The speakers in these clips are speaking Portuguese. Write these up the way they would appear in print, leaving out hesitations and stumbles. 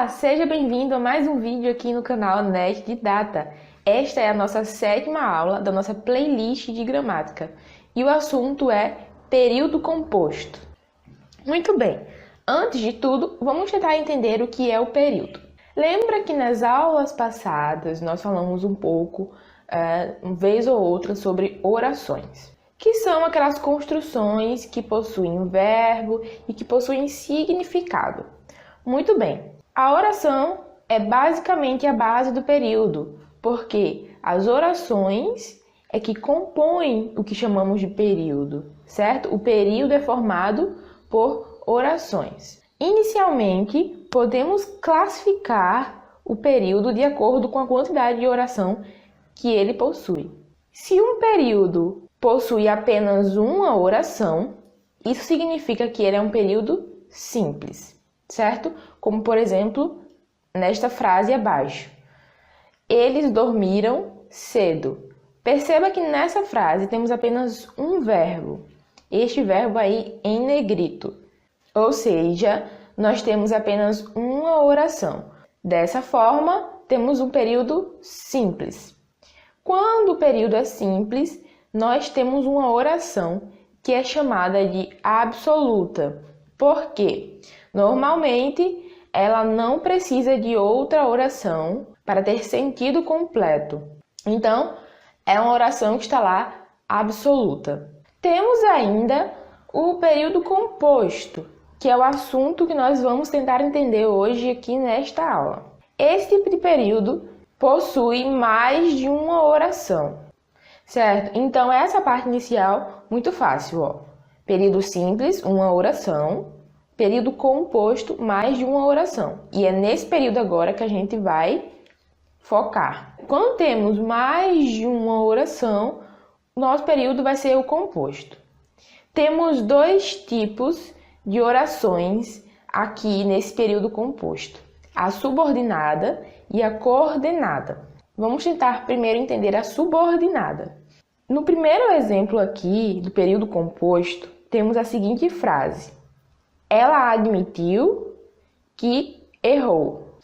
Olá, seja bem-vindo a mais um vídeo aqui no canal Nerd de Data. Esta é a nossa 7ª aula da nossa playlist de gramática e o assunto é período composto. Muito bem, antes de tudo, vamos tentar entender o que é o período. Lembra que nas aulas passadas nós falamos um pouco, uma vez ou outra, sobre orações, que são aquelas construções que possuem um verbo e que possuem significado. Muito bem, a oração é basicamente a base do período, porque as orações é que compõem o que chamamos de período, certo? O período é formado por orações. Inicialmente, podemos classificar o período de acordo com a quantidade de oração que ele possui. Se um período possui apenas uma oração, isso significa que ele é um período simples, certo? Como, por exemplo, nesta frase abaixo. Eles dormiram cedo. Perceba que nessa frase temos apenas um verbo. Este verbo aí em negrito. Ou seja, nós temos apenas uma oração. Dessa forma, temos um período simples. Quando o período é simples, nós temos uma oração que é chamada de absoluta. Por quê? Normalmente, ela não precisa de outra oração para ter sentido completo. Então, é uma oração que está lá absoluta. Temos ainda o período composto, que é o assunto que nós vamos tentar entender hoje aqui nesta aula. Esse tipo de período possui mais de uma oração, certo? Então, essa parte inicial, muito fácil, ó. Período simples, uma oração. Período composto, mais de uma oração. E é nesse período agora que a gente vai focar. Quando temos mais de uma oração, nosso período vai ser o composto. Temos dois tipos de orações aqui nesse período composto: a subordinada e a coordenada. Vamos tentar primeiro entender a subordinada. No primeiro exemplo aqui do período composto, temos a seguinte frase: ela admitiu que errou.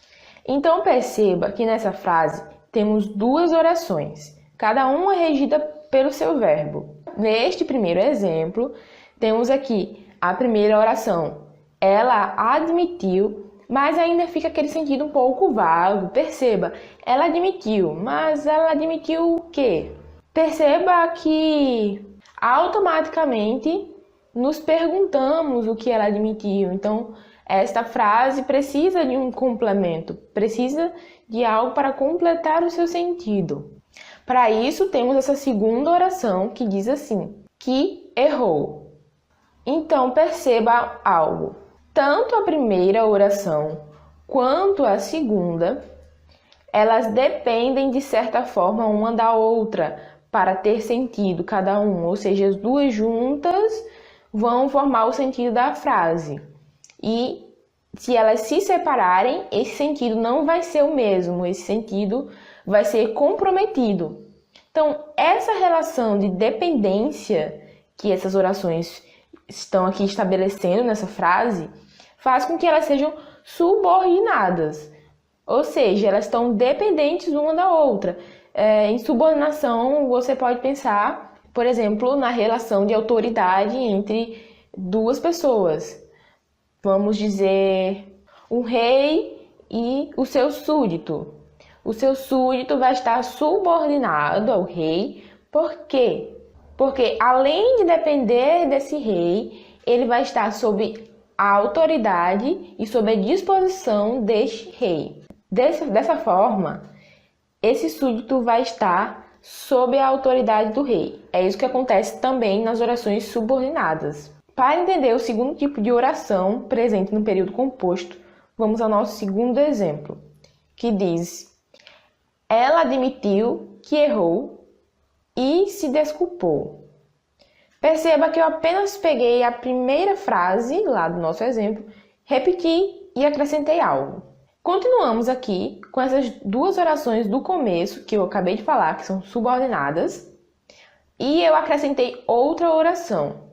Então perceba que nessa frase temos duas orações, cada uma regida pelo seu verbo. Neste primeiro exemplo, temos aqui a primeira oração, ela admitiu, mas ainda fica aquele sentido um pouco vago. Perceba, ela admitiu, mas ela admitiu o quê? Perceba que automaticamente nos perguntamos o que ela admitiu. Então, esta frase precisa de um complemento, precisa de algo para completar o seu sentido. Para isso, temos essa segunda oração que diz assim: que errou. Então, perceba algo. Tanto a primeira oração quanto a segunda, elas dependem de certa forma uma da outra para ter sentido cada um, ou seja, as duas juntas vão formar o sentido da frase. E se elas se separarem, esse sentido não vai ser o mesmo, esse sentido vai ser comprometido. Então, essa relação de dependência que essas orações estão aqui estabelecendo nessa frase faz com que elas sejam subordinadas, ou seja, elas estão dependentes uma da outra. Em subordinação, você pode pensar, por exemplo, na relação de autoridade entre duas pessoas. Vamos dizer, um rei e o seu súdito. O seu súdito vai estar subordinado ao rei. Por quê? Porque além de depender desse rei, ele vai estar sob a autoridade e sob a disposição deste rei. Dessa forma, esse súdito vai estar sob a autoridade do rei. É isso que acontece também nas orações subordinadas. Para entender o segundo tipo de oração presente no período composto, vamos ao nosso segundo exemplo, que diz: ela admitiu que errou e se desculpou. Perceba que eu apenas peguei a primeira frase lá do nosso exemplo, repeti e acrescentei algo. Continuamos aqui com essas duas orações do começo que eu acabei de falar, que são subordinadas, e eu acrescentei outra oração,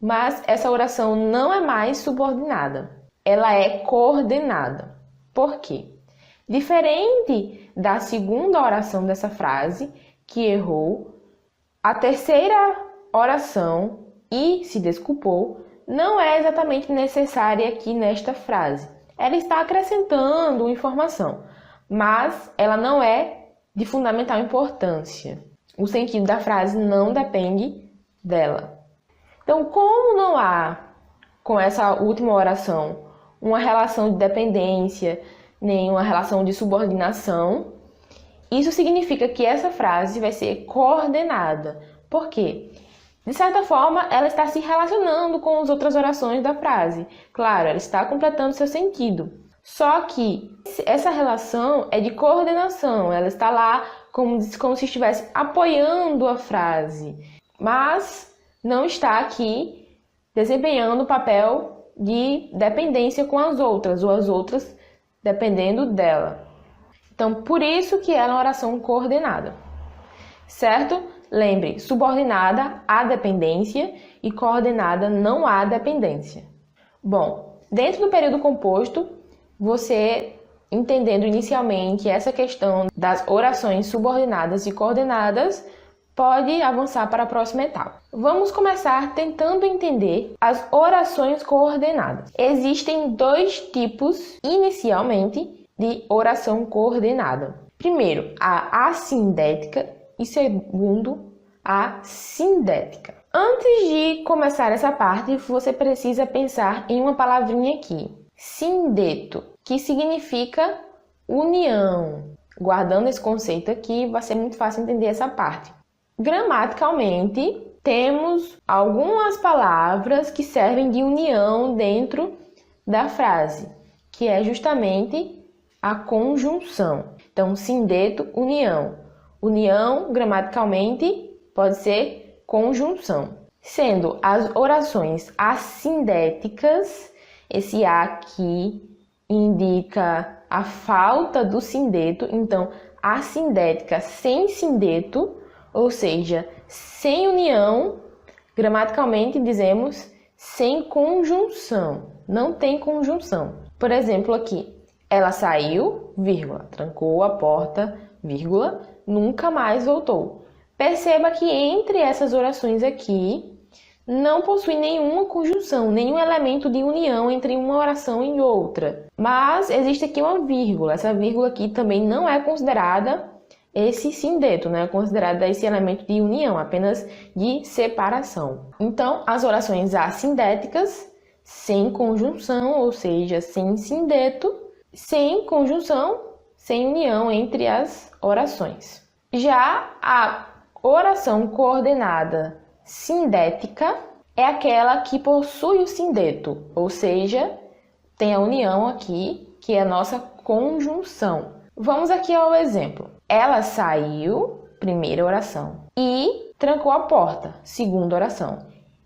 mas essa oração não é mais subordinada, ela é coordenada. Por quê? Diferente da segunda oração dessa frase, que errou, a terceira oração, e se desculpou, não é exatamente necessária aqui nesta frase. Ela está acrescentando informação, mas ela não é de fundamental importância. O sentido da frase não depende dela. Então, como não há, com essa última oração, uma relação de dependência, nem uma relação de subordinação, isso significa que essa frase vai ser coordenada. Por quê? De certa forma, ela está se relacionando com as outras orações da frase. Claro, ela está completando seu sentido. Só que essa relação é de coordenação, ela está lá como se estivesse apoiando a frase, mas não está aqui desempenhando o papel de dependência com as outras, ou as outras dependendo dela. Então, por isso que ela é uma oração coordenada, certo? Lembre, subordinada há dependência e coordenada não há dependência. Bom, dentro do período composto, você entendendo inicialmente essa questão das orações subordinadas e coordenadas, pode avançar para a próxima etapa. Vamos começar tentando entender as orações coordenadas. Existem dois tipos, inicialmente, de oração coordenada. Primeiro, a assindética e segundo, a sindética. Antes de começar essa parte, você precisa pensar em uma palavrinha aqui. Sindeto, que significa união. Guardando esse conceito aqui, vai ser muito fácil entender essa parte. Gramaticalmente, temos algumas palavras que servem de união dentro da frase, que é justamente a conjunção. Então, sindeto, união. União, gramaticalmente, pode ser conjunção. Sendo as orações assindéticas, esse A aqui indica a falta do sindeto, então assindética sem sindeto, ou seja, sem união, gramaticalmente dizemos sem conjunção, não tem conjunção. Por exemplo, aqui, ela saiu, vírgula, trancou a porta, vírgula, nunca mais voltou. Perceba que entre essas orações aqui, não possui nenhuma conjunção, nenhum elemento de união entre uma oração e outra. Mas existe aqui uma vírgula. Essa vírgula aqui também não é considerada esse sindeto, não é considerada esse elemento de união, apenas de separação. Então, as orações assindéticas, sem conjunção, ou seja, sem sindeto, sem conjunção, sem união entre as orações. Já a oração coordenada sindética é aquela que possui o sindeto, ou seja, tem a união aqui, que é a nossa conjunção. Vamos aqui ao exemplo. Ela saiu, primeira oração, e trancou a porta, segunda oração.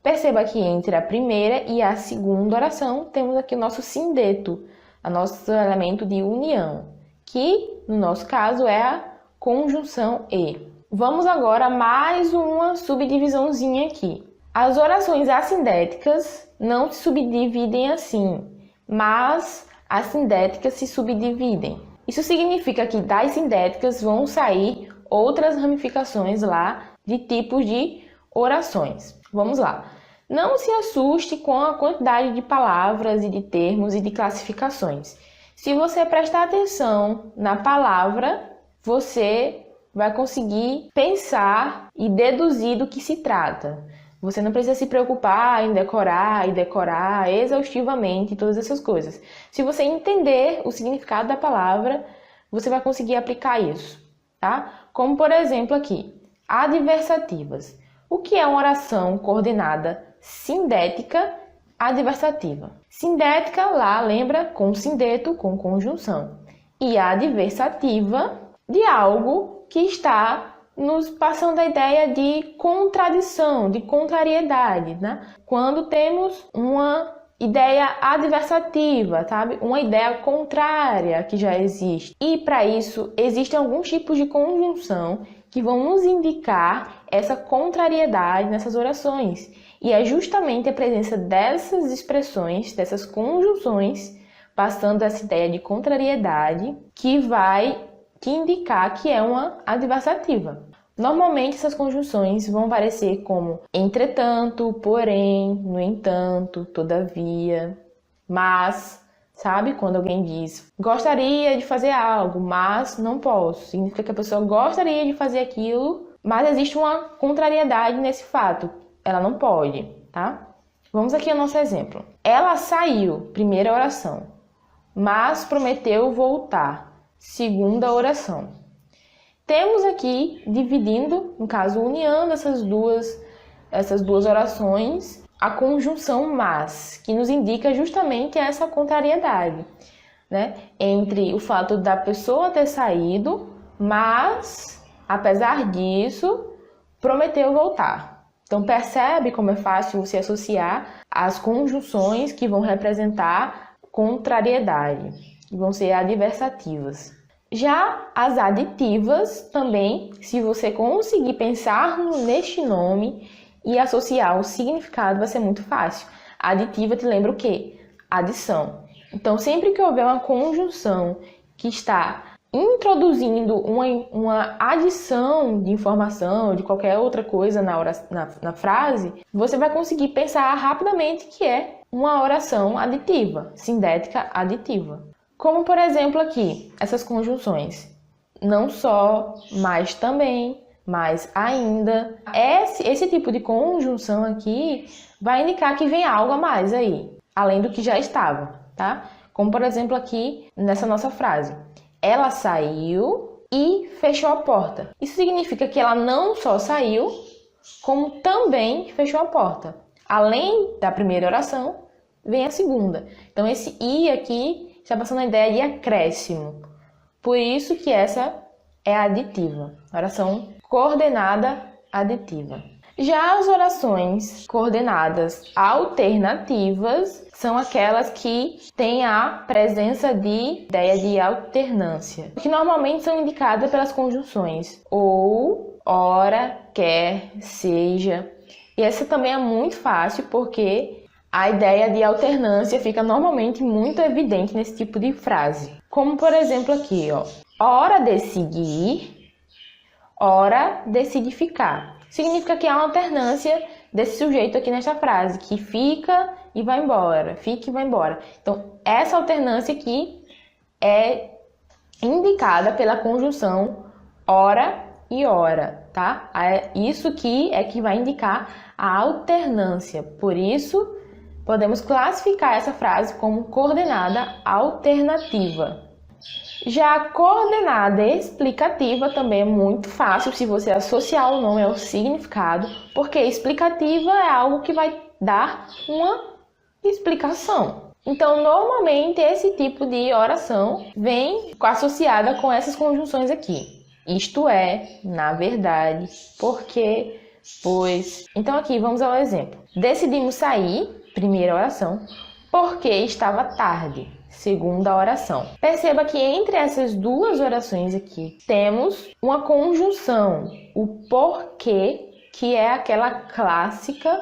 Perceba que entre a primeira e a segunda oração temos aqui o nosso sindeto, o nosso elemento de união, que no nosso caso é a conjunção e. Vamos agora a mais uma subdivisãozinha aqui. As orações assindéticas não se subdividem assim, mas as sindéticas se subdividem. Isso significa que das sindéticas vão sair outras ramificações lá de tipos de orações. Vamos lá. Não se assuste com a quantidade de palavras e de termos e de classificações. Se você prestar atenção na palavra, você vai conseguir pensar e deduzir do que se trata. Você não precisa se preocupar em decorar exaustivamente todas essas coisas. Se você entender o significado da palavra, você vai conseguir aplicar isso, tá? Como, por exemplo, aqui, adversativas. O que é uma oração coordenada sindética adversativa? Sindética, lá, lembra, com sindeto, com conjunção. E adversativa, de algo que está nos passando a ideia de contradição, de contrariedade, né? Quando temos uma ideia adversativa, sabe? Uma ideia contrária que já existe. E para isso, existem alguns tipos de conjunção que vão nos indicar essa contrariedade nessas orações. E é justamente a presença dessas expressões, dessas conjunções, passando essa ideia de contrariedade que vai te indicar que é uma adversativa. Normalmente essas conjunções vão aparecer como entretanto, porém, no entanto, todavia, mas, sabe? Quando alguém diz gostaria de fazer algo, mas não posso, significa que a pessoa gostaria de fazer aquilo, mas existe uma contrariedade nesse fato, ela não pode, tá? Vamos aqui ao nosso exemplo. Ela saiu, primeira oração, mas prometeu voltar, segunda oração. Temos aqui, dividindo, no caso, unindo essas duas orações, a conjunção mas, que nos indica justamente essa contrariedade, né? Entre o fato da pessoa ter saído, mas, apesar disso, prometeu voltar. Então, percebe como é fácil você associar as conjunções que vão representar contrariedade, que vão ser adversativas. Já as aditivas também, se você conseguir pensar neste nome e associar o significado, vai ser muito fácil. A aditiva te lembra o quê? Adição. Então, sempre que houver uma conjunção que está introduzindo uma adição de informação ou de qualquer outra coisa na frase, você vai conseguir pensar rapidamente que é uma oração aditiva, sindética aditiva. Como, por exemplo, aqui, essas conjunções. Não só, mas também, mas ainda. Esse tipo de conjunção aqui vai indicar que vem algo a mais aí, além do que já estava, tá? Como, por exemplo, aqui nessa nossa frase. Ela saiu e fechou a porta. Isso significa que ela não só saiu, como também fechou a porta. Além da primeira oração, vem a segunda. Então, esse "e" aqui está passando a ideia de acréscimo. Por isso que essa é aditiva. Oração coordenada aditiva. Já as orações coordenadas alternativas são aquelas que têm a presença de ideia de alternância, que normalmente são indicadas pelas conjunções ou, ora, quer, seja. E essa também é muito fácil porque a ideia de alternância fica normalmente muito evidente nesse tipo de frase. Como, por exemplo, aqui, ó. Ora decide ir, ora decide ficar. Significa que há uma alternância desse sujeito aqui nesta frase, que fica e vai embora, fica e vai embora. Então, essa alternância aqui é indicada pela conjunção ora e ora, tá? Isso aqui é que vai indicar a alternância. Por isso, podemos classificar essa frase como coordenada alternativa. Já a coordenada explicativa também é muito fácil se você associar o nome ao significado, porque explicativa é algo que vai dar uma explicação. Então, normalmente, esse tipo de oração vem associada com essas conjunções aqui. Isto é, na verdade, porque, pois... Então, aqui, vamos ao exemplo. Decidimos sair, primeira oração, porque estava tarde. Segunda oração. Perceba que entre essas duas orações aqui temos uma conjunção, o porquê, que é aquela clássica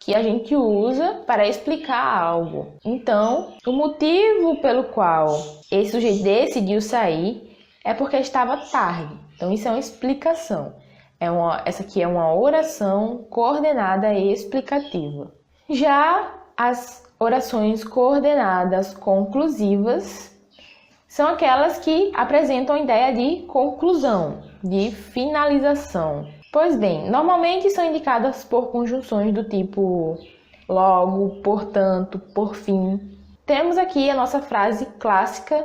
que a gente usa para explicar algo. Então, o motivo pelo qual esse sujeito decidiu sair é porque estava tarde. Então, isso é uma explicação. Essa aqui é uma oração coordenada e explicativa. Já as orações coordenadas conclusivas são aquelas que apresentam a ideia de conclusão, de finalização. Pois bem, normalmente são indicadas por conjunções do tipo logo, portanto, por fim. Temos aqui a nossa frase clássica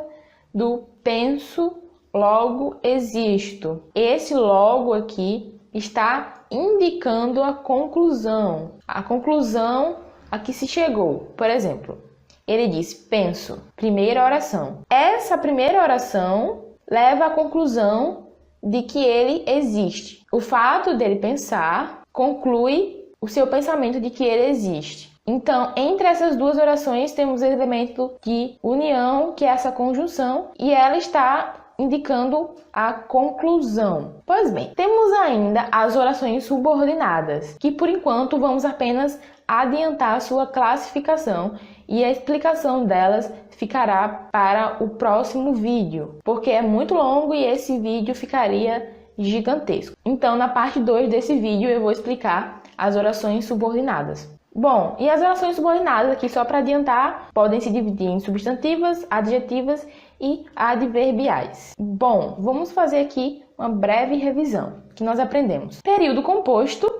do penso, logo existo. Esse logo aqui está indicando a conclusão a que se chegou. Por exemplo, ele diz penso, primeira oração. Essa primeira oração leva à conclusão de que ele existe. O fato dele pensar conclui o seu pensamento de que ele existe. Então, entre essas duas orações temos o elemento de união, que é essa conjunção, e ela está indicando a conclusão. Pois bem, temos ainda as orações subordinadas, que por enquanto vamos apenas adiantar a sua classificação e a explicação delas ficará para o próximo vídeo, porque é muito longo e esse vídeo ficaria gigantesco. Então, na parte 2 desse vídeo eu vou explicar as orações subordinadas. Bom, e as orações subordinadas aqui, só para adiantar, podem se dividir em substantivas, adjetivas e adverbiais. Bom, vamos fazer aqui uma breve revisão que nós aprendemos. Período composto,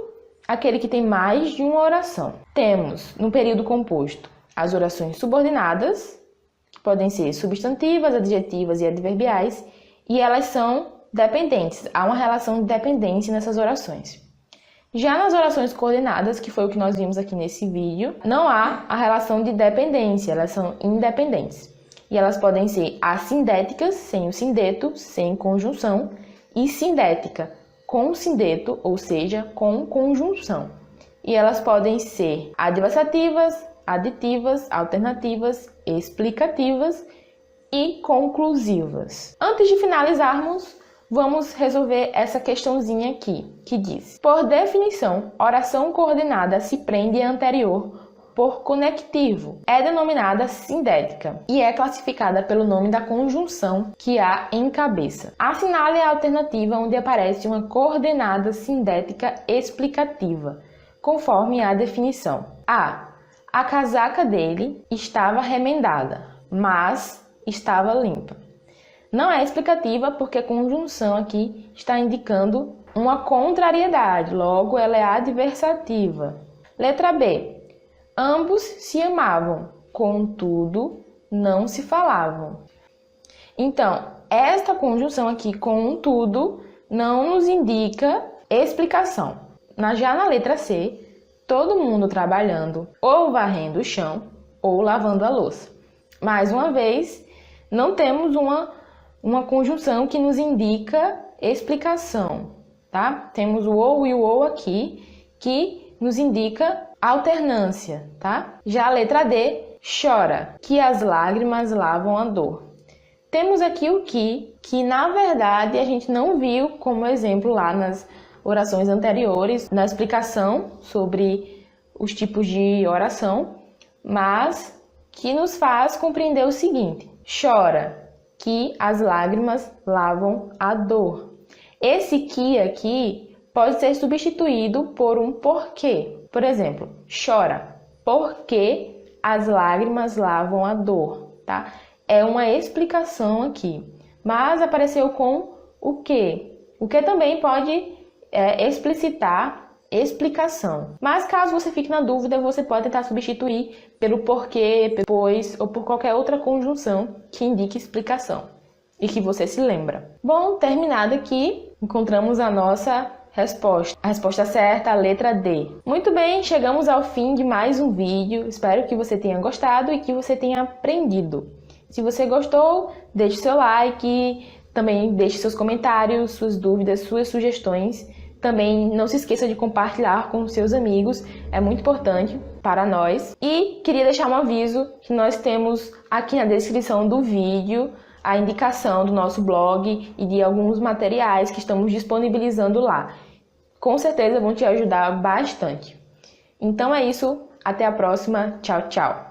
aquele que tem mais de uma oração. Temos no período composto as orações subordinadas, que podem ser substantivas, adjetivas e adverbiais, e elas são dependentes. Há uma relação de dependência nessas orações. Já nas orações coordenadas, que foi o que nós vimos aqui nesse vídeo, não há a relação de dependência, elas são independentes. E elas podem ser assindéticas, sem o sindeto, sem conjunção, e sindética, com sindeto, ou seja, com conjunção. E elas podem ser adversativas, aditivas, alternativas, explicativas e conclusivas. Antes de finalizarmos, vamos resolver essa questãozinha aqui, que diz: por definição, oração coordenada se prende à anterior por conectivo. É denominada sindética e é classificada pelo nome da conjunção que há em cabeça. Assinale a alternativa onde aparece uma coordenada sindética explicativa, conforme a definição. A casaca dele estava remendada, mas estava limpa. Não é explicativa porque a conjunção aqui está indicando uma contrariedade, logo ela é adversativa. Letra B. Ambos se amavam, contudo não se falavam. Então, esta conjunção aqui, contudo, não nos indica explicação. Já na letra C, todo mundo trabalhando ou varrendo o chão ou lavando a louça. Mais uma vez, não temos uma conjunção que nos indica explicação, tá? Temos o ou e o ou aqui, que nos indica alternância, tá? Já a letra D, chora, que as lágrimas lavam a dor. Temos aqui o que na verdade a gente não viu como exemplo lá nas orações anteriores, na explicação sobre os tipos de oração, mas que nos faz compreender o seguinte: chora, que as lágrimas lavam a dor. Esse que aqui pode ser substituído por um porquê. Por exemplo, chora, porque as lágrimas lavam a dor, tá? É uma explicação aqui, mas apareceu com o que. O que também pode explicitar explicação. Mas caso você fique na dúvida, você pode tentar substituir pelo porquê, pois ou por qualquer outra conjunção que indique explicação e que você se lembra. Bom, terminado aqui, encontramos a nossa resposta. A resposta certa, a letra D. Muito bem, chegamos ao fim de mais um vídeo. Espero que você tenha gostado e que você tenha aprendido. Se você gostou, deixe seu like, também deixe seus comentários, suas dúvidas, suas sugestões. Também não se esqueça de compartilhar com seus amigos, é muito importante para nós. E queria deixar um aviso que nós temos aqui na descrição do vídeo a indicação do nosso blog e de alguns materiais que estamos disponibilizando lá. Com certeza vão te ajudar bastante. Então é isso, até a próxima, tchau, tchau!